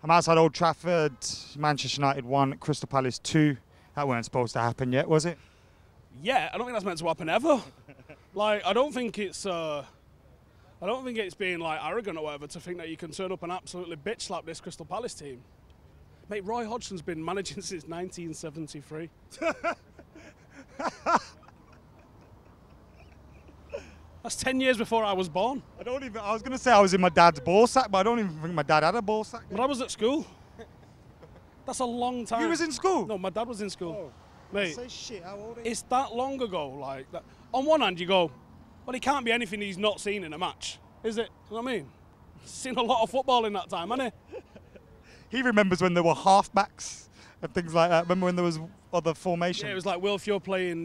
I'm outside Old Trafford. Manchester United 1, Crystal Palace 2. That weren't supposed to happen yet, was it? Yeah, I don't think that's meant to happen ever. Like, I don't think it's being like arrogant or whatever to think that you can turn up and absolutely bitch slap this Crystal Palace team. Mate, Roy Hodgson's been managing since 1973. That's 10 years before I was born. I was going to say I was in my dad's ball sack, but I don't even think my dad had a ball sack. But I was at school. That's a long time. You was in school? No, my dad was in school. Oh. Mate, Say shit, how old are you? it's that long ago. Like that. On one hand, you go, well, he can't be anything he's not seen in a match, is it? You know what I mean? He's seen a lot of football in that time, hasn't he? He remembers when there were halfbacks and things like that. Remember when there was other formations? Yeah, it was like Will Fuhr playing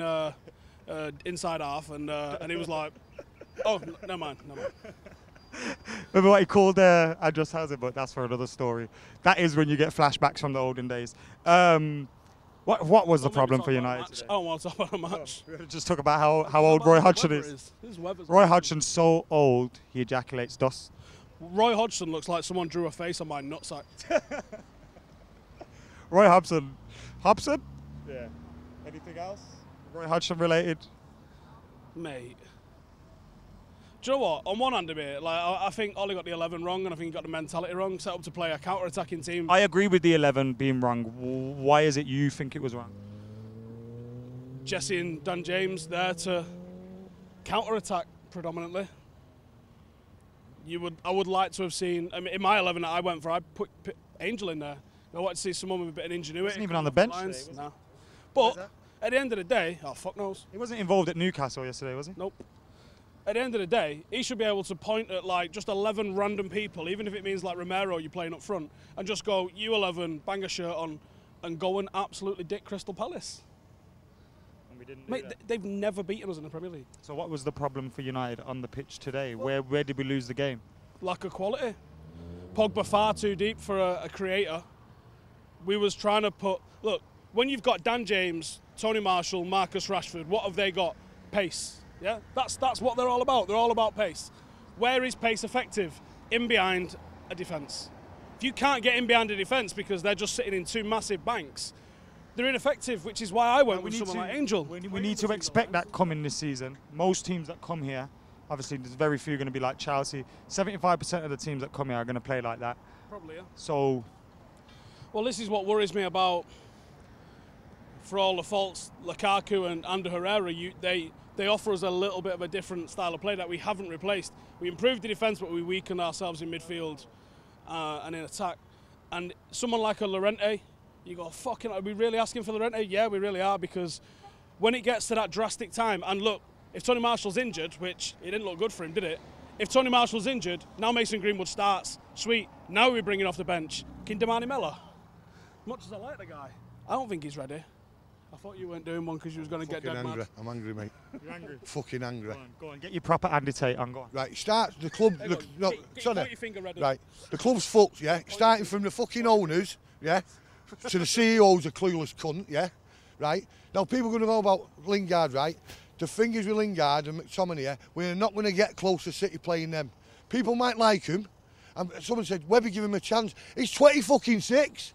inside half, and he was like, oh, never mind. Remember what he called Andros Hauser, but that's for another story. That is when you get flashbacks from the olden days. What was the problem for United today? I don't want to talk about a match. Just talk about how old Roy Hodgson is. Roy Hodgson's so old, he ejaculates dust. Roy Hodgson looks like someone drew a face on my nutsack. Roy Hobson? Yeah. Anything else? Roy Hodgson related? Mate. Do you know what? On one hand of it, like I think Ollie got the 11 wrong, and I think he got the mentality wrong. Set up to play a counter-attacking team. I agree with the 11 being wrong. Why is it you think it was wrong? Jesse and Dan James there to counter-attack predominantly. I would like to have seen. I mean, in my 11 that I went for, I put Angel in there. I wanted to see someone with a bit of ingenuity. He wasn't even on the bench today, was no. But at the end of the day, oh fuck knows. He wasn't involved at Newcastle yesterday, was he? Nope. At the end of the day, he should be able to point at like just 11 random people, even if it means like Romero you're playing up front, and just go, you 11, bang a shirt on, and go and absolutely dick Crystal Palace. And we didn't. Mate, they've never beaten us in the Premier League. So what was the problem for United on the pitch today? Where did we lose the game? Lack of quality. Pogba far too deep for a creator. We was trying to look, when you've got Dan James, Tony Marshall, Marcus Rashford, what have they got? Pace. Yeah, that's what they're all about. They're all about pace. Where is pace effective? In behind a defence. If you can't get in behind a defence because they're just sitting in two massive banks, they're ineffective, which is why I went with someone like Angel. We need to expect that coming this season. Most teams that come here, obviously there's very few going to be like Chelsea. 75% of the teams that come here are going to play like that. Probably, yeah. So, well, this is what worries me about, for all the faults, Lukaku and Ander Herrera, they offer us a little bit of a different style of play that we haven't replaced. We improved the defence, but we weakened ourselves in midfield and in attack. And someone like a Llorente, you go, fucking, are we really asking for Llorente? Yeah, we really are, because when it gets to that drastic time, and look, if Tony Marshall's injured, which it didn't look good for him, did it? If Tony Marshall's injured, now Mason Greenwood starts. Sweet, now we're bringing off the bench Kindamani Mella. Much as I like the guy, I don't think he's ready. I thought you weren't doing one because you was going to get dead mad. I'm angry, mate. you're angry? Fucking angry. Go on, get your proper Andy Tate on, go on. Right, start the club. Get your finger ready. Right, the club's fucked, yeah. Starting from the fucking owners, yeah, to the CEO's a clueless cunt, yeah. Right. Now people are going to know about Lingard, right? The thing is with Lingard and McTominay, yeah, we're not going to get close to City playing them. People might like him, and someone said Webby, give him a chance. He's 26.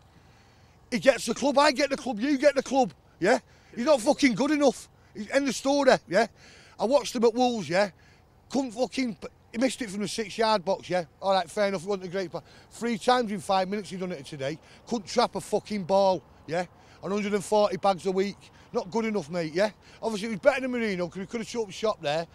He gets the club. I get the club. You get the club. Yeah, he's not fucking good enough. He's end of story, yeah. I watched him at Wolves, yeah. Couldn't fucking, he missed it from the 6-yard box, yeah. All right, fair enough, it wasn't a great pass. 3 times in 5 minutes he done it today. Couldn't trap a fucking ball, yeah. On 140 bags a week. Not good enough, mate, yeah. Obviously it was better than Marino because we could have shut up shop there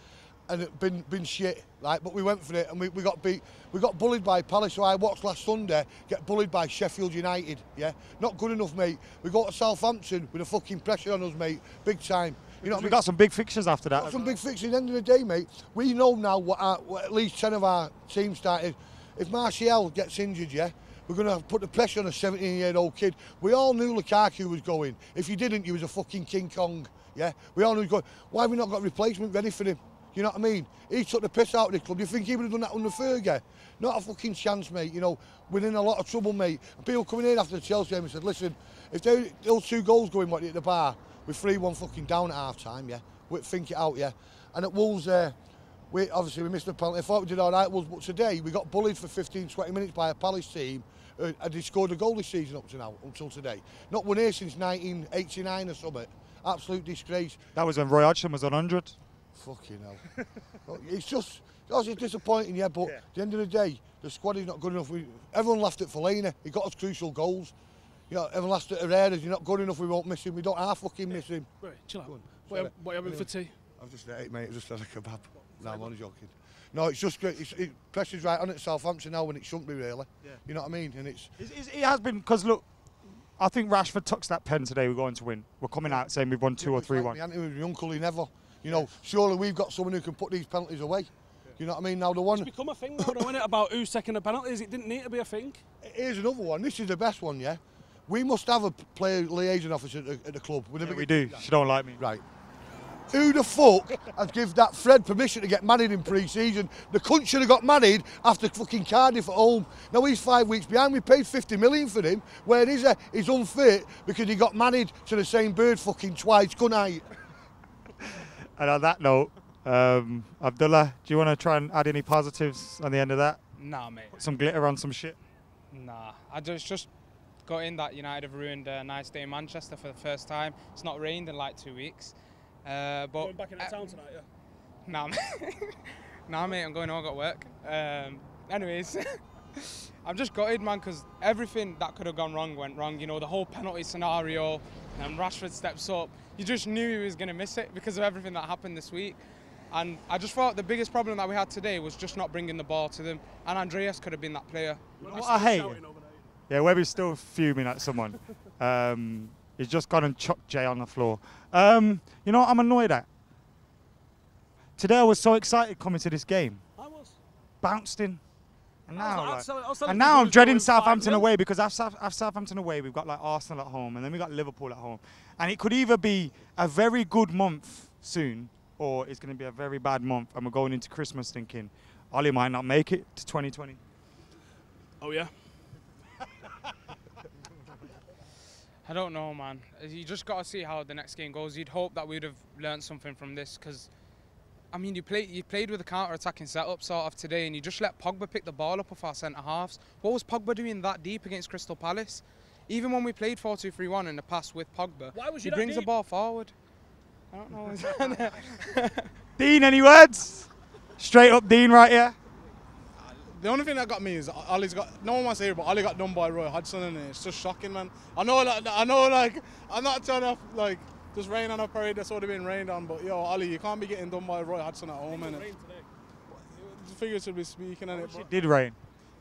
and it been shit, right? But we went for it and we got beat. We got bullied by Palace, so I watched last Sunday get bullied by Sheffield United, yeah? Not good enough, mate. We go to Southampton with a fucking pressure on us, mate, big time. You know what I mean? We got some big fixtures after that. Got some big fixtures. At the end of the day, mate, we know now what at least 10 of our team started. If Martial gets injured, yeah, we're going to put the pressure on a 17-year-old kid. We all knew Lukaku was going. If you didn't, you was a fucking King Kong, yeah? We all knew he was going. Why have we not got a replacement ready for him? You know what I mean? He took the piss out of the club. You think he would have done that under Fergie? Not a fucking chance, mate. You know, we're in a lot of trouble, mate. And people coming in after the Chelsea game and said, listen, if those 2 goals go in at the bar, we're 3-1 fucking down at half-time, yeah? We think it out, yeah? And at Wolves, we missed the penalty. I thought we did all right, Wolves, but today we got bullied for 15, 20 minutes by a Palace team had he scored a goal this season up to now, until today. Not won here since 1989 or something. Absolute disgrace. That was when Roy Hodgson was on 100. Fucking hell. Look, it's just, it's disappointing, yeah, but at the end of the day, the squad is not good enough. Everyone laughed at Fellaini. He got us crucial goals. You know, everyone laughed at Herrera. You're not good enough, we won't miss him. We don't half fucking miss him. Right, chill out. What are you having for tea? I've just ate, mate. I've just had a kebab. No, I'm only joking. No, it's just great. Pressure's right on it, Southampton now, when it shouldn't be, really. Yeah. You know what I mean? And it has been, because look, I think Rashford tucks that pen today. We're going to win. We're coming out saying we've won 2 or 3-1. Like my uncle, he never. You know, surely we've got someone who can put these penalties away. You know what I mean? Now the one. It's become a thing now, though, isn't it? About who's taking the penalties. It didn't need to be a thing. Here's another one. This is the best one, yeah. We must have a player liaison officer at the club. Yeah, we do. She don't like me. Right. Who the fuck has give that Fred permission to get married in pre-season? The cunt should have got married after fucking Cardiff at home. Now he's 5 weeks behind. We paid 50 million for him. Where is he? He's unfit because he got married to the same bird fucking twice, couldn't I? And on that note, Abdullah, do you want to try and add any positives on the end of that? Nah, mate. Put some glitter on some shit? Nah. I just got in that United have ruined a nice day in Manchester for the first time. It's not rained in like 2 weeks. But Going back into town tonight, yeah? Nah, mate. Nah, mate, I'm going home, I got work. Anyways, I'm just gutted, man, because everything that could have gone wrong went wrong. You know, the whole penalty scenario, and Rashford steps up. You just knew he was going to miss it because of everything that happened this week. And I just thought the biggest problem that we had today was just not bringing the ball to them. And Andreas could have been that player. What I hate. Yeah, Webby's still fuming at someone. He's just gone and chucked Jay on the floor. You know what I'm annoyed at? Today I was so excited coming to this game. I was. Bounced in. And now, and now I'm dreading Southampton away because after Southampton away, we've got like Arsenal at home and then we've got Liverpool at home. And it could either be a very good month soon or it's going to be a very bad month and we're going into Christmas thinking, Ollie might not make it to 2020. Oh, yeah? I don't know, man. You just got to see how the next game goes. You'd hope that we'd have learned something from this because, I mean, you played with a counter-attacking setup sort of today and you just let Pogba pick the ball up off our centre-halves. What was Pogba doing that deep against Crystal Palace? Even when we played 4-2-3-1 in the past with Pogba, he brings the ball forward. I don't know. Dean, any words? Straight up Dean right here. The only thing that got me is Ollie's got, no one wants to hear it, but Ollie got done by Roy Hodgson and it's just shocking, man. I know, like, I'm not trying to, like, just rain on a parade that's already been rained on, but yo, Ollie, you can't be getting done by Roy Hodgson at home, innit? Figuratively speaking, innit? It did rain.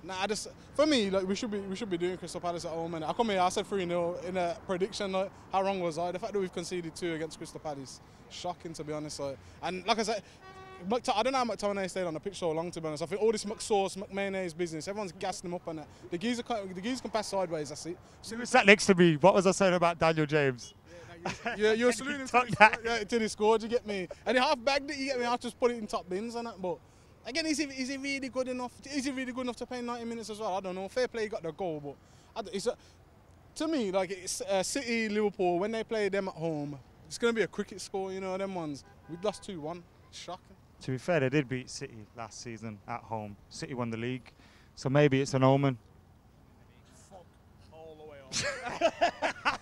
Nah, for me, like, we should be doing Crystal Palace at home, innit? I come here, I said 3-0 in a prediction, like, how wrong was I? The fact that we've conceded 2 against Crystal Palace, shocking, to be honest. Like, and like I said, I don't know how McTominay stayed on the pitch so long, to be honest. I think all this McSauce, McMayonnaise business, everyone's gassing him up on it. The geezer can pass sideways, that's it. So he sat next to me. What was I saying about Daniel James? Yeah, you're saluting him till he scored, you get me? And he half bagged it, you get me? I just put it in top bins and that, but again, is he really good enough? Is he really good enough to play 90 minutes as well? I don't know. Fair play, he got the goal, but to me, like, it's City, Liverpool, when they play them at home, it's going to be a cricket score, you know, them ones. We lost 2-1. Shocking. To be fair, they did beat City last season at home. City won the league, so maybe it's an omen. Fuck all the way on.